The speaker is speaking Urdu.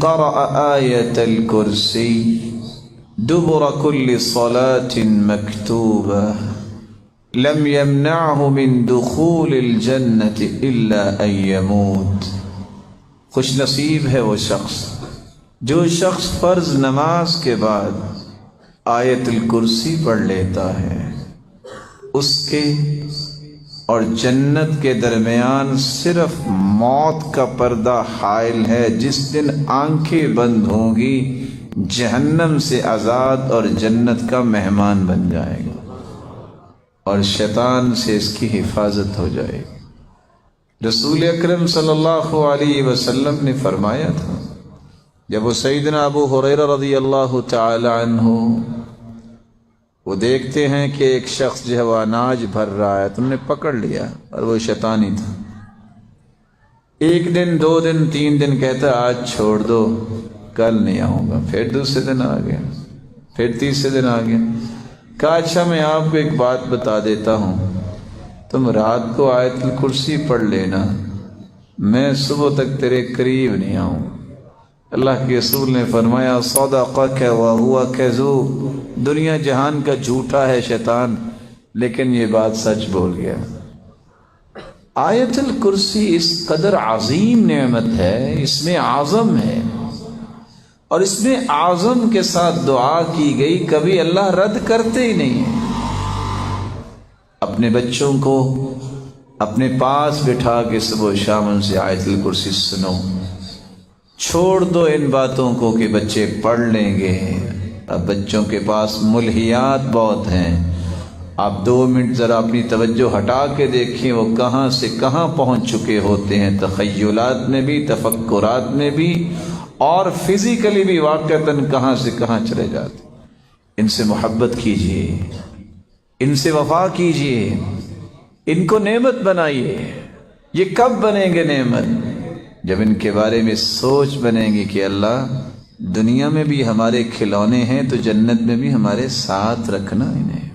قرأ آية الكرسي دبر كل صلاة مكتوبة لم يمنعه من دخول الجنة إلا أن يموت۔ خوش نصیب ہے وہ شخص جو شخص فرض نماز کے بعد آیت الکرسی پڑھ لیتا ہے، اس کے اور جنت کے درمیان صرف موت کا پردہ حائل ہے۔ جس دن آنکھیں بند ہوں گی جہنم سے آزاد اور جنت کا مہمان بن جائے گا، اور شیطان سے اس کی حفاظت ہو جائے گی۔ رسول اکرم صلی اللہ علیہ وسلم نے فرمایا تھا، جب وہ سیدنا ابو ہریرہ رضی اللہ تعالی عنہ وہ دیکھتے ہیں کہ ایک شخص جو ہے وہ اناج بھر رہا ہے، تم نے پکڑ لیا، اور وہ شیطانی تھا۔ ایک دن، 2 دن، 3 دن کہتا آج چھوڑ دو، کل نہیں آؤں گا۔ پھر دوسرے دن آ گیا، پھر تیسرے دن آ گیا۔ کہا اچھا میں آپ کو ایک بات بتا دیتا ہوں، تم رات کو آیت الکرسی پڑھ لینا، میں صبح تک تیرے قریب نہیں آؤں۔ اللہ کے رسول نے فرمایا صدقک وہو کذوب، دنیا جہان کا جھوٹا ہے شیطان، لیکن یہ بات سچ بول گیا۔ آیت الکرسی اس قدر عظیم نعمت ہے، اس میں اعظم ہے، اور اس میں اعظم کے ساتھ دعا کی گئی، کبھی اللہ رد کرتے ہی نہیں ہیں۔ اپنے بچوں کو اپنے پاس بٹھا کے صبح و شام ان سے آیت الکرسی سنو، چھوڑ دو ان باتوں کو کہ بچے پڑھ لیں گے۔ اب بچوں کے پاس ملہیات بہت ہیں، آپ 2 منٹ ذرا اپنی توجہ ہٹا کے دیکھیں وہ کہاں سے کہاں پہنچ چکے ہوتے ہیں، تخیلات میں بھی، تفکرات میں بھی، اور فزیکلی بھی واقعتاً کہاں سے کہاں چلے جاتے۔ ان سے محبت کیجئے، ان سے وفا کیجئے، ان کو نعمت بنائیے۔ یہ کب بنیں گے نعمت؟ جب ان کے بارے میں سوچ بنیں گی کہ اللہ دنیا میں بھی ہمارے کھلونے ہیں تو جنت میں بھی ہمارے ساتھ رکھنا انہیں۔